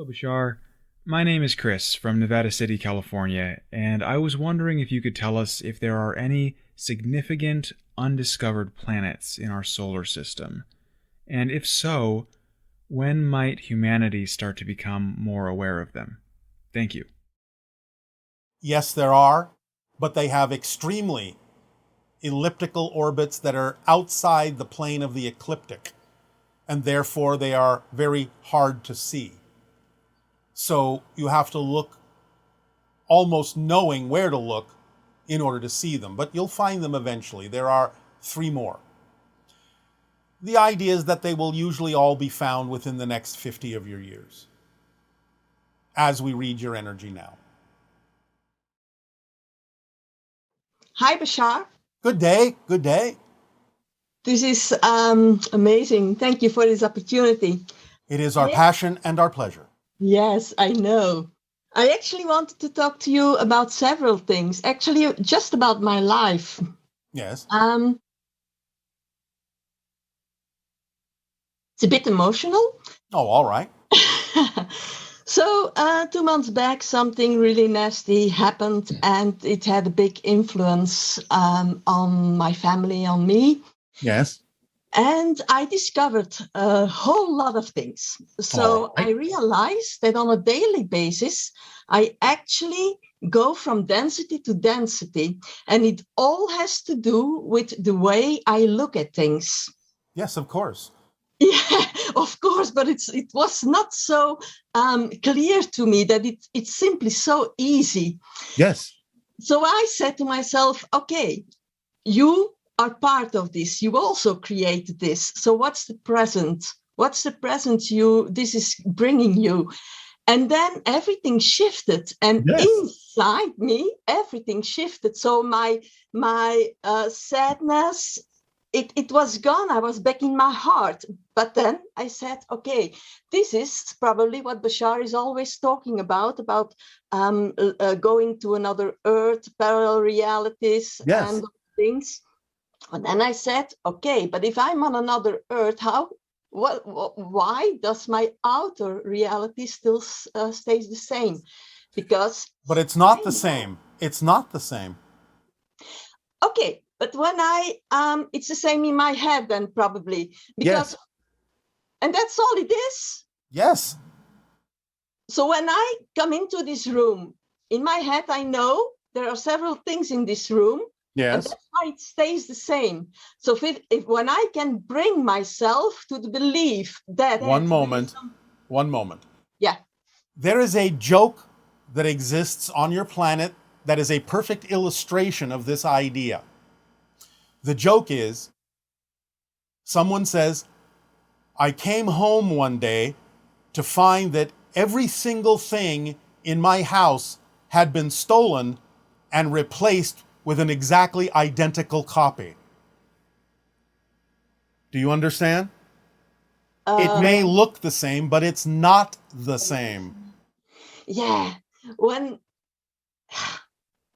Hello, Bashar. My name is Chris from Nevada City, California, and I was wondering if you could tell us if there are any significant undiscovered planets in our solar system. And if so, when might humanity start to become more aware of them? Thank you. Yes, there are, but they have extremely elliptical orbits that are outside the plane of the ecliptic, and therefore they are very hard to see. So you have to look almost knowing where to look in order to see them, but you'll find them eventually. There are three more. The idea is that they will usually all be found within the next 50 of your years, as we read your energy now. Hi, Bashar. Good day. Good day. This is amazing. Thank you for this opportunity. It is our passion and our pleasure. Yes, I know. I actually wanted to talk to you about several things, actually, just about my life. Yes. It's a bit emotional. Oh, all right. So 2 months back, something really nasty happened, and it had a big influence on my family, on me. Yes. And I discovered a whole lot of things. So I realized that on a daily basis, I actually go from density to density, and it all has to do with the way I look at things. Yes, of course. Yeah, of course, but it was not so clear to me that it's simply so easy. Yes. So I said to myself, okay, you are part of this. You also created this. So what's the present? What's the present this is bringing you? And then everything shifted, and inside me, everything shifted. So my sadness, it was gone. I was back in my heart. But then I said, okay, this is probably what Bashar is always talking about going to another Earth, parallel realities, and things. And then I said, okay, but if I'm on another Earth, why does my outer reality still stays the same? But it's not the same. It's not the same. Okay. But when it's the same in my head then probably. And that's all it is. Yes. So when I come into this room, in my head, I know there are several things in this room. Yes. And that's why it stays the same. So when I can bring myself to the belief that... One moment. Yeah. There is a joke that exists on your planet that is a perfect illustration of this idea. The joke is, someone says, I came home one day to find that every single thing in my house had been stolen and replaced with an exactly identical copy. Do you understand? It may look the same, but it's not the same. Yeah.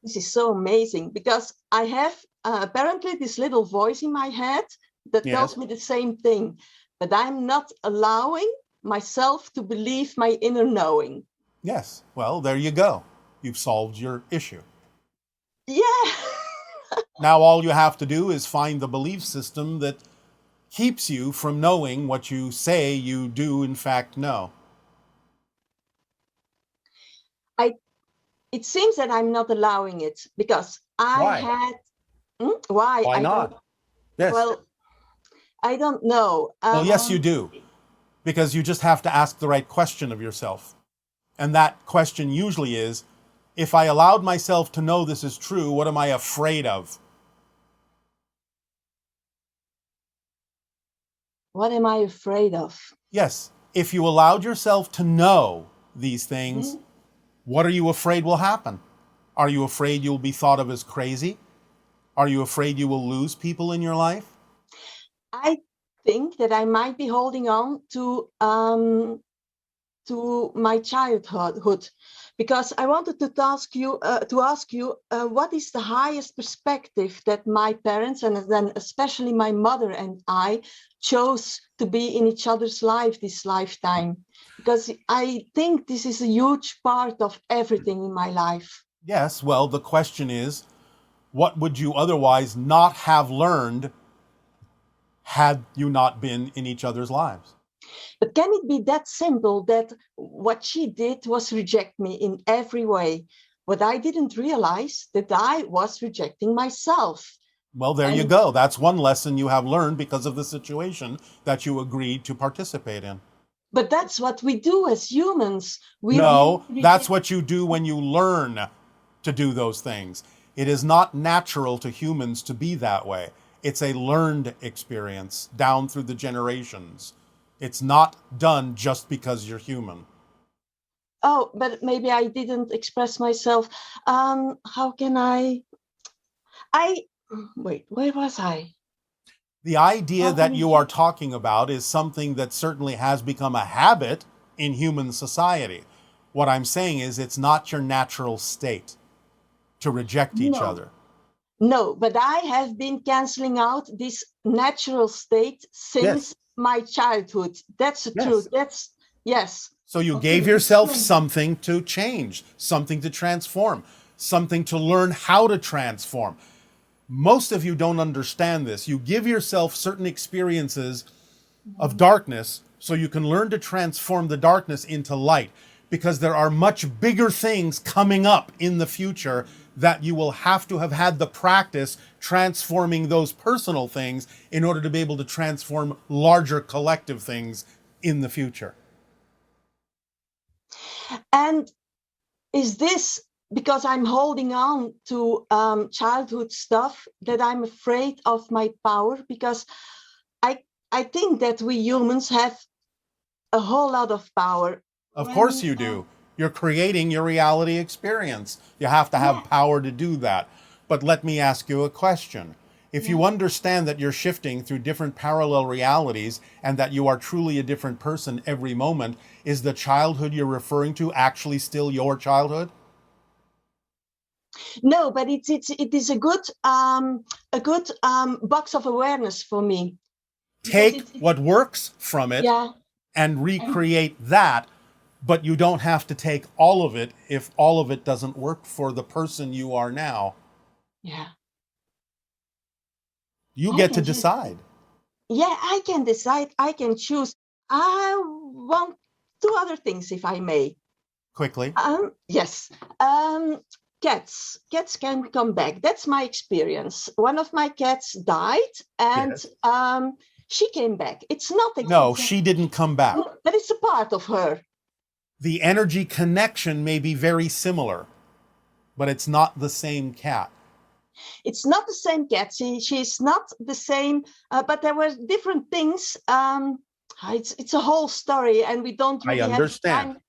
This is so amazing, because I have apparently this little voice in my head that tells me the same thing, but I'm not allowing myself to believe my inner knowing. Yes. Well, there you go. You've solved your issue. Yeah. Now all you have to do is find the belief system that keeps you from knowing what you say you do in fact know. It seems that I'm not allowing it, because Why not? Yes. Well, I don't know. Well, yes, you do. Because you just have to ask the right question of yourself. And that question usually is, if I allowed myself to know this is true, what am I afraid of? What am I afraid of? Yes. If you allowed yourself to know these things, what are you afraid will happen? Are you afraid you'll be thought of as crazy? Are you afraid you will lose people in your life? I think that I might be holding on to to my childhood, because I wanted to ask you, what is the highest perspective that my parents, and then especially my mother and I, chose to be in each other's life this lifetime? Because I think this is a huge part of everything in my life. Yes, well, the question is, what would you otherwise not have learned had you not been in each other's lives? But can it be that simple that what she did was reject me in every way? But I didn't realize that I was rejecting myself. Well, there you And go. That's one lesson you have learned because of the situation that you agreed to participate in. but that's what we do as humans. We really No, that's reject. what you do when you learn to do those things. It is not natural to humans to be that way. It's a learned experience down through the generations. It's not done just because you're human. Oh, but maybe I didn't express myself. How can I wait, where was I? The idea How that can you I? are talking about is something that certainly has become a habit in human society. What I'm saying is it's not your natural state to reject each No. other. No, but I have been canceling out this natural state Yes. since my childhood. That's the truth. Yes. That's, yes. So you Okay, gave yourself explain. something to change, something to transform, something to learn how to transform. Most of you don't understand this. You give yourself certain experiences of darkness so you can learn to transform the darkness into light, because there are much bigger things coming up in the future that you will have to have had the practice transforming those personal things in order to be able to transform larger collective things in the future. And is this because I'm holding on to childhood stuff that I'm afraid of my power? Because I I think that we humans have a whole lot of power. Of course When you do. You're creating your reality experience. You have to have yeah, power to do that. But let me ask you a question. If yeah. you understand that you're shifting through different parallel realities and that you are truly a different person every moment, is the childhood you're referring to actually still your childhood? No, but it is a good box of awareness for me, because Take it's what works from it yeah. and And recreate that, but you don't have to take all of it if all of it doesn't work for the person you are now. yeah, You I get to can just, decide. yeah, I can decide, I can choose. I want two other things, if I may. Quickly. Yes. Um, cats can come back. That's my experience. One of my cats died, and Yes. she came back. It's not No, exactly, she didn't come back. but it's a part of her. The energy connection may be very similar, but it's not the same cat. It's not the same cat. She's not the same, but there were different things. It's a whole story, and we don't I really have understand. time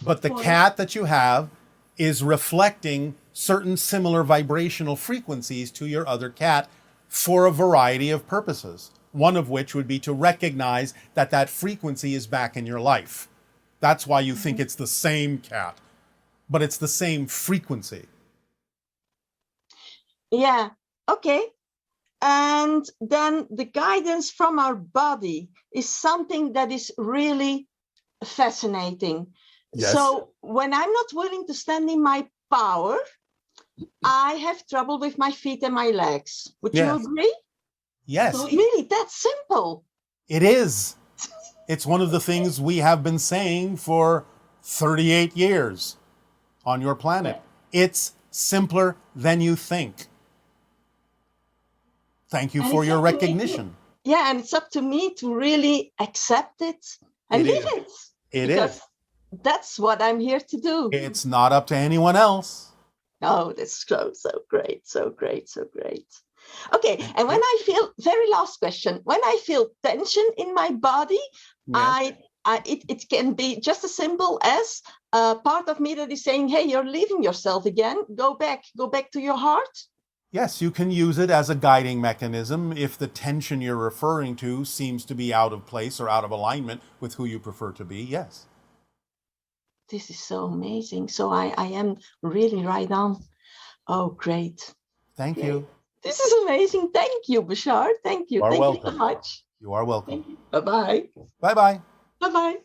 But the for it. cat that you have is reflecting certain similar vibrational frequencies to your other cat for a variety of purposes. One of which would be to recognize that that frequency is back in your life. That's why you think it's the same cat, but it's the same frequency. Yeah. Okay. And then the guidance from our body is something that is really fascinating. Yes. So when I'm not willing to stand in my power, I have trouble with my feet and my legs. Would you Yes. agree? So Yes, really, that's simple. it is. It's one of the things we have been saying for 38 years on your planet. Yeah. It's simpler than you think. Thank you And for it's your up to me to, recognition. yeah, and it's up to me to really accept it and It live is. it, It because is. that's what I'm here to do. It's not up to anyone else. Oh, that's so great, so great, so great. Okay, Thank and when you. I feel, very last question, when I feel tension in my body, Yes. it can be just as simple as a part of me that is saying, hey, you're leaving yourself again. Go back to your heart. Yes, you can use it as a guiding mechanism if the tension you're referring to seems to be out of place or out of alignment with who you prefer to be. Yes. this is so amazing. So I am really right on. Oh, great. Thank Great. you. This is amazing. Thank you, Bashar. Thank you. You are Thank you welcome. so much. You are welcome. Bye-bye. Bye-bye. Bye-bye.